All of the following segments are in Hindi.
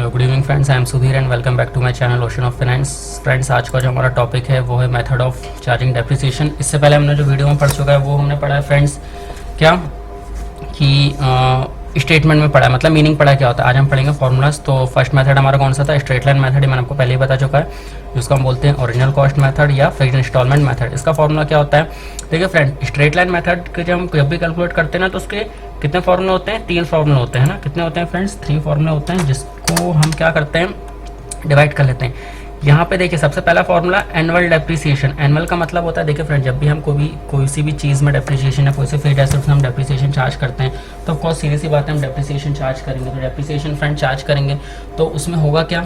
Hello good evening friends, I am Sudhir and welcome back to my channel ocean of finance. Friends, आज का जो हमारा टॉपिक है वो है मेथड ऑफ चार्जिंग डेप्रिसिएशन। इससे पहले हमने जो वीडियो में पढ़ चुका है वो हमने पढ़ा है फ्रेंड्स क्या कि स्टेटमेंट में पढ़ा है, मतलब मीनिंग पढ़ा क्या होता है। आज हम पढ़ेंगे फॉर्मूलाज। तो फर्स्ट मेथड हमारा कौन सा था? Straight line method. मैंने आपको पहले ही बता चुका है, जिसको हम बोलते हैं ओरिजिनल कॉस्ट मेथड या फिक्स्ड इंस्टॉलमेंट मेथड। इसका फॉर्मूला क्या होता है? देखिए फ्रेंड, स्ट्रेट लाइन मेथड के जब भी कैलकुलेट करते हैं ना तो उसके कितने फॉर्मूले होते हैं? 3 फॉर्मूले होते हैं ना। कितने होते हैं फ्रेंड्स? 3 फॉर्मूले होते हैं, जिसको हम क्या करते हैं, डिवाइड कर लेते हैं। यहाँ पे देखिए सबसे पहला फॉर्मूला एनुअल डेप्रिसिएशन। एनुअल का मतलब होता है, देखिए फ्रेंड, जब भी हम कोई सी भी चीज़ में डेप्रिसिएशन या कोई से फिक्स्ड एसेट्स में हम डेप्रिसिएशन चार्ज करते हैं तो ऑफकोर्स सीधी सी बात है हम डेप्रिसिएशन चार्ज करेंगे। तो डेप्रिसिएशन फ्रेंड चार्ज करेंगे तो उसमें होगा क्या?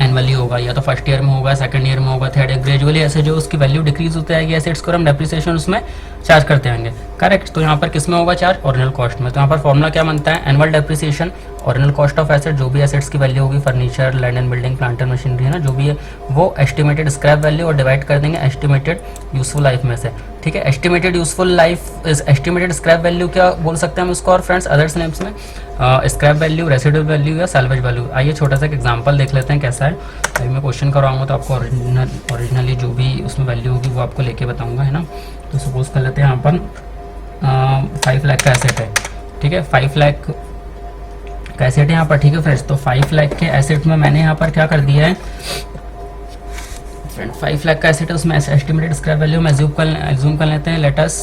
एनुअली होगा, या तो फर्स्ट ईयर में होगा, सेकंड ईयर में होगा, थर्ड ईयर। ग्रेजुअली ऐसे जो उसकी वैल्यू डिक्रीज होती जाएगी एसेट्स को, हम डेप्रिसिएशन उसमें चार्ज करते आएंगे। करेक्ट। तो यहाँ पर किस में होगा चार्ज? ओरिजिनल कॉस्ट में। तो यहाँ पर फॉर्मूला क्या बनता है? Annual depreciation, original cost of asset, जो भी एसेट्स की वैल्यू होगी, furniture, land and building, plant and machinery है ना, जो भी है वो एस्टिमेटेड स्क्रैप वैल्यू और डिवाइड कर देंगे एस्टिमेटेड यूजफुल लाइफ में से। ठीक है। Estimated useful life is estimated scrap value क्या बोल सकते हैं हम इसको, और फ्रेंड्स अदर्स नेम्स में स्क्रैप वैल्यू, रेसिडुअल वैल्यू या सैल्वेज वैल्यू। आइए छोटा सा एक एग्जांपल देख लेते हैं कैसा है। अभी मैं क्वेश्चन करवाऊंगा तो आपको ओरिजिनली जो भी उसमें वैल्यू होगी वो आपको लेके बताऊंगा, है ना। तो सपोज कर लेते हैं यहाँ पर 5 लाख का एसेट है। ठीक है, 5 लाख का एसेट है यहाँ पर। ठीक है फ्रेंड्स, तो 5 लाख के एसेट में मैंने यहाँ पर क्या कर दिया है फ्रेंड, 5 लाख का एसेट है, उसमें एस्टिमेटेड स्क्रैप वैल्यू में एज्यूम कर लेते हैं, लेटस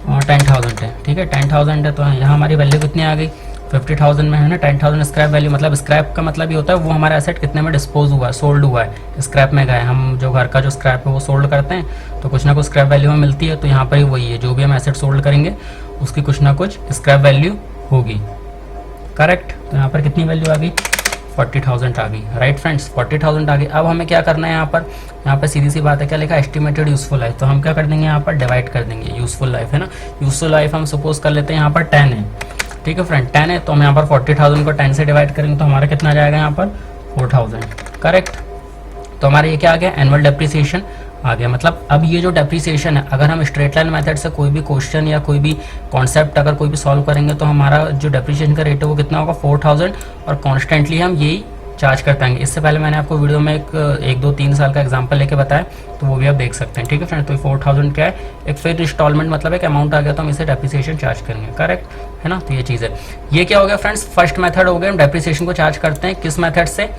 10,000 है। ठीक है, 10,000 है तो यहाँ हमारी वैल्यू कितनी आ गई? 50,000 में है ना। 10,000 स्क्रैप वैल्यू, मतलब स्क्रैप का मतलब ये होता है वो हमारा एसेट कितने में डिस्पोज हुआ है, सोल्ड हुआ है, स्क्रैप में गए। हम जो घर का जो स्क्रैप है वो सोल्ड करते हैं तो कुछ ना कुछ स्क्रैप वैल्यू में मिलती है। तो यहाँ पर ही वही है, जो भी हम एसेट सोल्ड करेंगे उसकी कुछ ना कुछ स्क्रैप वैल्यू होगी। करेक्ट। तो यहाँ पर कितनी वैल्यू आ गई? 40,000 आ गई। राइट फ्रेंड्स, 40,000 आ गई। अब हमें क्या करना है यहाँ पर सीधी सी बात है, क्या लिखा? Estimated useful life. तो हम क्या कर देंगे यहाँ पर? डिवाइड कर देंगे। यूजफुल लाइफ है ना, यूजफुल लाइफ हम सपोज कर लेते हैं यहाँ पर 10 है। ठीक है फ्रेंड, 10 है तो हम यहाँ पर 40,000 को 10 से डिवाइड करेंगे तो हमारा कितना जाएगा यहाँ पर? 4,000। करेक्ट। तो हमारा ये क्या आ गया? एनुअल डेप्रिसिएशन आ गया। मतलब अब ये जो डेप्रिसिएशन है, अगर हम स्ट्रेट लाइन मेथड से कोई भी क्वेश्चन या कोई भी कॉन्सेप्ट अगर कोई भी सॉल्व करेंगे तो हमारा जो डेप्रिसिएशन का रेट है वो कितना होगा? 4,000, और कॉन्स्टेंटली हम यही चार्ज कर पाएंगे। इससे पहले मैंने आपको वीडियो में एक 2-3 साल का एग्जांपल लेके बताया, तो वो भी आप देख सकते हैं। ठीक है फ्रेंड, तो 4,000 क्या है? एक फिर इंस्टॉलमेंट, मतलब एक अमाउंट आ गया तो हम इसे डेप्रिसिएशन चार्ज करेंगे। करेक्ट है ना। तो ये चीज़ है। ये क्या हो गया फ्रेंड्स? फर्स्ट मेथड हो गया, हम डेप्रिसिएशन को चार्ज करते हैं किस मेथड से?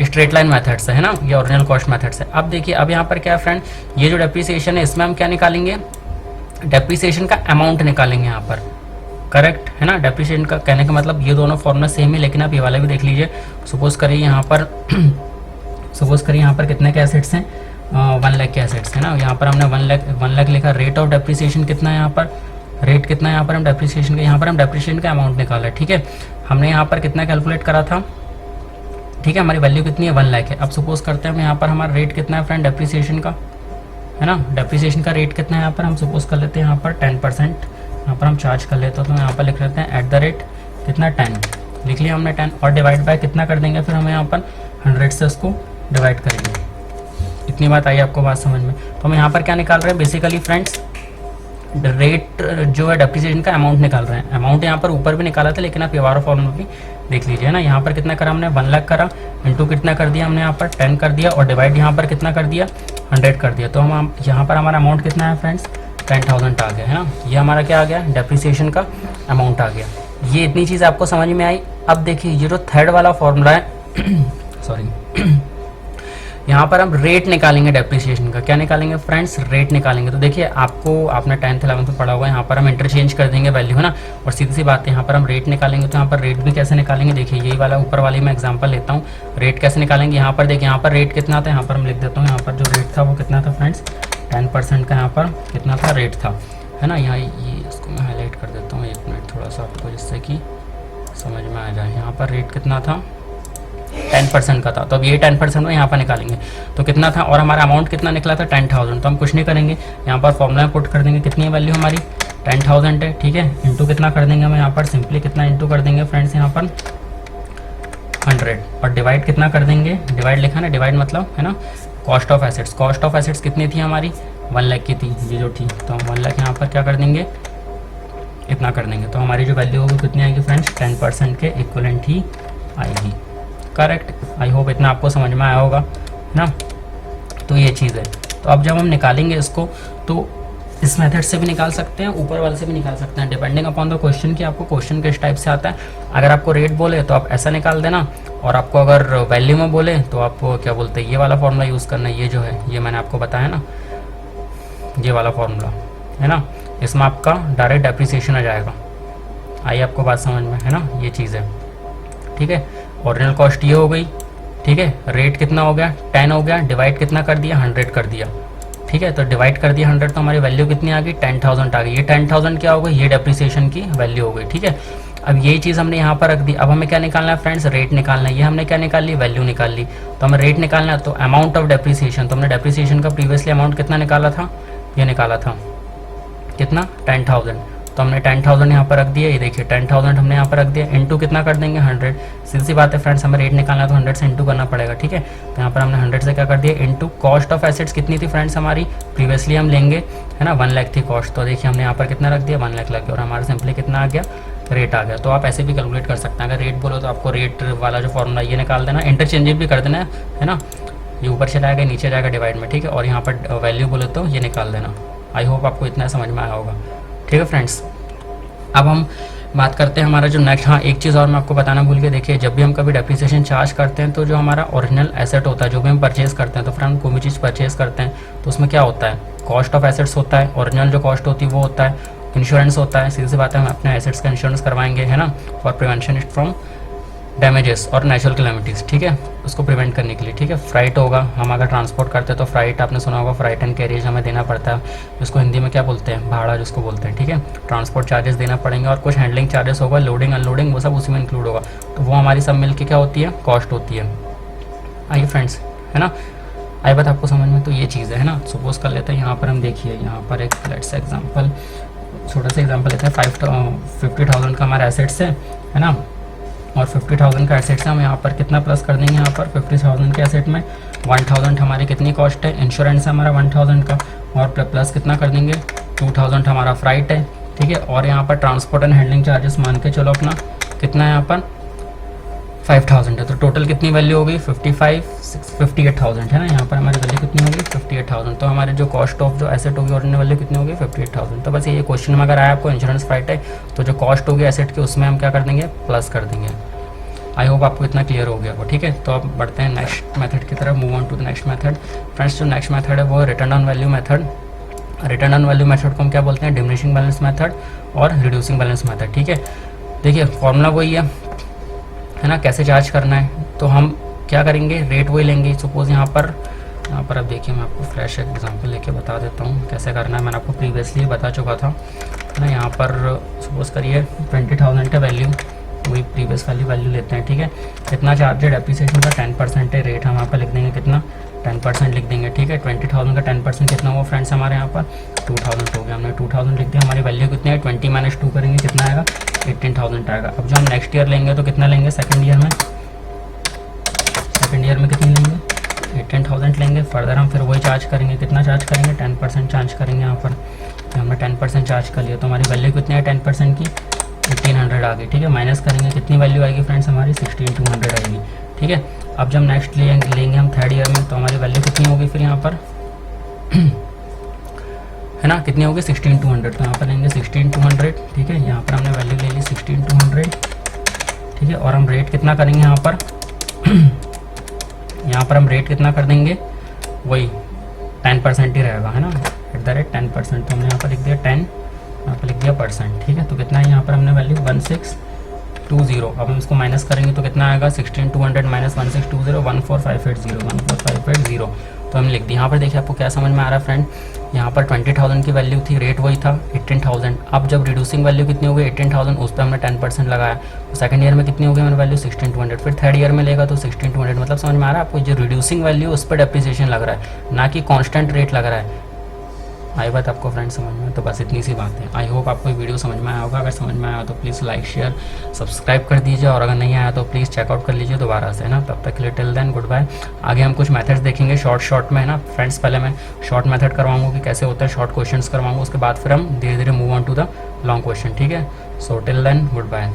स्ट्रेट लाइन मेथड से, है ना, या ओरिजिनल कॉस्ट मेथड से। अब देखिए, अब यहाँ पर क्या है फ्रेंड, ये जो डेप्रिसिएशन है इसमें हम क्या निकालेंगे? डेप्रिसिएशन का अमाउंट निकालेंगे यहाँ पर। करेक्ट है ना। डेप्रिसिएशन का कहने का मतलब ये दोनों फॉर्मूला सेम है, लेकिन आप ये वाला भी देख लीजिए। सपोज करिए यहाँ पर कितने के एसेट्स हैं? 1 लाख के एसेट्स है ना। यहाँ पर हमने 1 लाख लिखा। रेट ऑफ डेप्रिसिएशन कितना है यहाँ पर? रेट कितना है यहाँ पर? हम डेप्रिसिएशन का, यहाँ पर हम डेप्रिसिएशन का अमाउंट निकाला है। ठीक है, हमने यहाँ पर कितना कैलकुलेट करा था? ठीक है, हमारी वैल्यू कितनी है? 1 लाख है। अब सपोज करते हैं हम यहाँ पर हमारा रेट कितना है फ्रेंड डेप्रिसिएशन का, है ना। डेप्रिसिएशन का रेट कितना है यहाँ पर? हम सपोज कर लेते हैं यहाँ पर 10% यहाँ पर हम चार्ज कर लेते हैं। तो यहाँ पर लिख लेते हैं एट द रेट कितना? 10 लिख लिया हमने 10, और डिवाइड बाय कितना कर देंगे? फिर हमें यहाँ पर 100 से उसको डिवाइड करेंगे। इतनी बात आई आपको बात समझ में? तो हम यहाँ पर क्या निकाल रहे हैं बेसिकली फ्रेंड्स? रेट जो है डेप्रिसिएशन का अमाउंट निकाल रहे हैं। अमाउंट यहाँ पर ऊपर भी निकाला था, लेकिन आप ये वाला फॉर्मूला भी देख लीजिए ना। यहाँ पर कितना करा हमने? 1 लाख करा, इंटू कितना कर दिया हमने यहाँ पर? 10 कर दिया, और डिवाइड यहाँ पर कितना कर दिया? 100 कर दिया। तो हम यहाँ पर हमारा अमाउंट कितना है फ्रेंड्स? 10,000 आ गया, है ना। ये हमारा क्या आ गया? डेप्रिसिएशन का अमाउंट आ गया। ये इतनी चीज़ आपको समझ में आई। अब देखिए ये जो थर्ड वाला फॉर्मूला है सॉरी यहाँ पर हम रेट निकालेंगे डेप्रिसिएशन का। क्या निकालेंगे फ्रेंड्स? रेट निकालेंगे। तो देखिए आपने 10th 11th में पढ़ा हुआ है, यहाँ पर हम इंटरचेंज कर देंगे वैल्यू, है ना। और सीधी सी बात है, यहाँ पर हम रेट निकालेंगे। तो यहाँ पर रेट भी कैसे निकालेंगे? देखिए यही वाला ऊपर वाली मैं एग्जांपल लेता हूँ। रेट कैसे निकालेंगे? यहाँ पर देखिए, यहाँ पर रेट कितना था? यहाँ पर हम लिख देता हूँ। यहाँ पर जो रेट था वो कितना था फ्रेंड्स? 10% का यहाँ पर कितना था? रेट था, है ना। यहाँ ये इसको मैं हाईलाइट कर देता हूँ 1 मिनट थोड़ा सा आपको, जिससे कि समझ में आ जाए। यहाँ पर रेट कितना था? 10% का था। तो अब ये 10% में यहाँ पर निकालेंगे तो कितना था, और हमारा अमाउंट कितना निकला था? 10,000। तो हम कुछ नहीं करेंगे, यहाँ पर फॉर्मूला में पुट कर देंगे। कितनी वैल्यू हमारी? 10,000 है। ठीक है, इंटू कितना कर देंगे हम यहाँ पर? सिंपली कितना इंटू कर देंगे फ्रेंड्स यहाँ पर? 100, और डिवाइड कितना कर देंगे? डिवाइड लिखा ना, डिवाइड मतलब है ना cost of assets. Cost of assets कितनी थी हमारी? 1 लाख की थी ये जो थी। तो हम 1 लाख यहाँ पर क्या कर देंगे? इतना कर देंगे। तो हमारी जो वैल्यू होगी कितनी आएगी फ्रेंड्स? 10% के इक्वलेंट ही आएगी। करेक्ट। आई होप इतना आपको समझ में आया होगा ना। तो ये चीज़ है। तो अब जब हम निकालेंगे इसको तो इस मेथड से भी निकाल सकते हैं, ऊपर वाले से भी निकाल सकते हैं, डिपेंडिंग अपॉन द क्वेश्चन कि आपको क्वेश्चन किस टाइप से आता है। अगर आपको रेट बोले तो आप ऐसा निकाल देना, और आपको अगर वैल्यू में बोले तो आपको क्या बोलते हैं, ये वाला फॉर्मूला यूज़ करना है। ये जो है ये मैंने आपको बताया ना, ये वाला फॉर्मूला है ना, इसमें आपका डायरेक्ट डेप्रिसिएशन आ जाएगा। आइए आपको बात समझ में है ना, ये चीज़ है। ठीक है, ओरिजिनल कॉस्ट ये हो गई। ठीक है, रेट कितना हो गया 10 हो गया, डिवाइड कितना कर दिया 100 कर दिया। ठीक है, तो डिवाइड कर दिया 100 तो हमारी वैल्यू कितनी आ गई 10,000 आ गई। ये 10,000 क्या हो गई, ये डेप्रिसिएशन की वैल्यू हो गई। ठीक है, अब यही चीज़ हमने यहाँ पर रख दी। अब हमें क्या निकालना है फ्रेंड्स, रेट निकालना है। ये हमने क्या निकाल ली, वैल्यू निकाल ली। तो हमें रेट निकालना है, तो अमाउंट ऑफ डेप्रिसिएशन, तो हमने डेप्रिसिएशन का प्रीवियसली अमाउंट कितना निकाला था, ये निकाला था कितना 10,000। तो हमने 10,000 यहाँ पर रख दिया। ये देखिए 10,000 हमने यहाँ पर रख दिया, इंटू कितना कर देंगे 100। सीधी सी बात है फ्रेंड्स, हमें रेट निकालना है तो 100 से इंटू करना पड़ेगा। ठीक है, तो यहाँ पर हमने 100 से क्या कर दिया इंटू। कॉस्ट ऑफ एसेट्स कितनी थी फ्रेंड्स हमारी, प्रीवियसली हम लेंगे है ना 1 लाख थी कॉस्ट, तो देखिए हमने यहाँ पर कितना रख दिया 1 लाख लग गया, और हमारा सिंपली कितना आ गया, रेट आ गया। तो आप ऐसे भी कैलकुलेट कर सकते हैं। अगर रेट बोलो तो आपको रेट वाला जो फॉर्मूला ये निकाल देना, इंटरचेंज भी कर देना है ना, ये ऊपर चला जाएगा नीचे जाएगा डिवाइड में। ठीक है, और यहाँ पर वैल्यू बोले तो ये निकाल देना। आई होप आपको इतना समझ में आया होगा। ठीक है फ्रेंड्स, अब हम बात करते हैं हमारा जो नेक्स्ट। हाँ, एक चीज़ और मैं आपको बताना भूल के, देखिए जब भी हम कभी डेप्रिसिएशन चार्ज करते हैं तो जो हमारा ओरिजिनल एसेट होता है, जो भी हम परचेज करते हैं, तो फ्रेंड कोई भी चीज़ परचेज करते हैं तो उसमें क्या होता है, कॉस्ट ऑफ एसेट्स होता है, ओरिजिनल जो कॉस्ट होती है वो होता है, इंश्योरेंस होता है। सीधी सी बात है, हम अपने एसेट्स का इंश्योरेंस करवाएंगे है ना, फॉर प्रिवेंशन फ्रॉम डैमेजेस और नेचुरल कैलेमिटीज़। ठीक है, उसको प्रिवेंट करने के लिए। ठीक है, फ्राइट होगा, हम अगर ट्रांसपोर्ट करते हैं तो फ्राइट आपने सुना होगा, फ्राइट एंड कैरियज हमें देना पड़ता है, जिसको हिंदी में क्या बोलते हैं, भाड़ा जिसको बोलते हैं। ठीक है, ट्रांसपोर्ट चार्जेस देना पड़ेंगे, और कुछ हैंडलिंग चार्जेस होगा, लोडिंग अनलोडिंग वो सब उसी में इंक्लूड होगा। तो वो हमारी सब मिलकर क्या होती है, कॉस्ट होती है। आइए फ्रेंड्स है ना, आई बात आपको समझ में। तो ये चीज़ है ना, सपोज कर लेते हैं यहाँ पर हम देखिए यहाँ पर एक लेट्स एग्जाम्पल, छोटा सा एग्जाम्पल लेते हैं। 50,000 का हमारा एसेट्स है ना, और 50,000 का एसेट से हम यहाँ पर कितना प्लस कर देंगे, यहाँ पर 50,000 के एसेट में 1,000 हमारी कितनी कॉस्ट है, इंश्योरेंस है हमारा 1,000 का, और प्लस कितना कर देंगे 2,000 हमारा फ्राइट है। ठीक है, और यहाँ पर ट्रांसपोर्ट एंड हैंडलिंग चार्जेस मान के चलो अपना कितना है यहाँ पर 5,000 है। तो टोटल कितनी वैल्यू होगी 58,000 है ना, यहाँ पर हमारी वैल्यू कितनी होगी 58,000। तो हमारे जो कॉस्ट ऑफ जो एसेट होगी ओरिजिनल वैल्यू कितनी होगी 58,000। तो बस ये क्वेश्चन में अगर आया आपको इंश्योरेंस फ्राइट है तो जो कॉस्ट होगी एसेट की उसमें हम क्या कर देंगे, प्लस कर देंगे। आई होप आपको इतना क्लियर हो गया वो। ठीक है, तो अब बढ़ते हैं नेक्स्ट मेथड की तरफ, move on to the next method. Friends, जो नेक्स्ट मेथड है वो return on value method. Return on value method को हम क्या बोलते हैं, डिमिनिशिंग बैलेंस मेथड और रिड्यूसिंग बैलेंस मेथड। ठीक है, देखिए फॉर्मूला वही है ना, कैसे चार्ज करना है। तो हम क्या करेंगे, रेट वही लेंगे। सपोज यहाँ पर अब देखिए मैं आपको फ्लैश एग्जांपल लेके बता देता हूँ कैसे करना है। मैंने आपको प्रीवियसली बता चुका था ना। यहाँ पर सपोज करिए 20,000 का वैल्यू, वही प्रीवियस वाली वैल्यू लेते हैं। ठीक है, कितना चार्ज है, डेप्रिसिएशन का 10% है, रेट हम यहाँ पर लिख देंगे कितना 10% लिख देंगे। ठीक है, 20,000 का 10% कितना हुआ फ्रेंड्स हमारे यहाँ पर 2,000 हो गया। हमने 2,000 लिख दिया। हमारी वैल्यू कितनी है 20 - 2 करेंगे कितना आएगा 18,000 आएगा। अब जो हम नेक्स्ट ईयर लेंगे तो कितना लेंगे, सेकंड ईयर में कितनी लेंगे 18,000 लेंगे। फर्दर हम फिर वही चार्ज करेंगे, कितना चार्ज करेंगे 10% चार्ज करेंगे यहाँ पर। तो हमने 10% चार्ज कर लिया, तो हमारी वैल्यू कितनी है 10% की 1800 आ गई। ठीक है, माइनस करेंगे कितनी वैल्यू आएगी फ्रेंड्स हमारी 16,200 आएगी। ठीक है, अब जब नेक्स्ट लेंगे हम थर्ड ईयर में तो हमारी वैल्यू कितनी होगी फिर यहाँ पर है ना, कितनी होगी 16,200। तो यहाँ पर लेंगे 16,200। ठीक है, यहाँ पर हमने वैल्यू ले ली 16,200। ठीक है, और हम रेट कितना करेंगे यहाँ पर यहाँ पर हम रेट कितना कर देंगे, वही 10% ही रहेगा है ना, @10%। तो हमने यहाँ पर लिख दिया 10, यहाँ पर लिख दिया %। ठीक है, तो कितना है यहाँ पर हमने वैल्यू 1620। अब हम इसको माइनस करेंगे तो कितना आएगा 16,200 - 1620 14,580 14,580। तो हम लिख दिए। यहाँ पर देखिए आपको क्या समझ में आ रहा है फ्रेंड, यहाँ पर 20,000 की वैल्यू थी, रेट वही था 18,000। अब जब रिड्यूसिंग वैल्यू कितनी हो गई 18,000, उस पर हमने 10% लगाया। तो सेकंड ईयर में कितनी हो गई हमारी वैल्यू 16,200। फिर थर्ड ईयर में लेगा तो 16,200। मतलब समझ में आ रहा है आपको, जो रिड्यूसिंग वैल्यू उस पर डेप्रिसिएशन लग रहा है, ना कि कॉन्स्टेंट रेट लग रहा है। आई बात आपको फ्रेंड समझ में। तो बस इतनी सी बात है। आई होप आपको ये वीडियो समझ में आया होगा। अगर समझ में आया तो प्लीज़ लाइक शेयर सब्सक्राइब कर दीजिए, और अगर नहीं आया तो प्लीज़ चेकआउट कर लीजिए दोबारा से है ना। तब तक के लिए टिल देन गुड बाय। आगे हम कुछ मेथड्स देखेंगे शॉर्ट में है ना फ्रेंड्स। पहले मैं शॉर्ट मेथड करवाऊंगा कि कैसे होता है, शॉर्ट क्वेश्चंस करवाऊंगा, उसके बाद फिर हम धीरे धीरे move on to the long question. ठीक है, so till then good bye.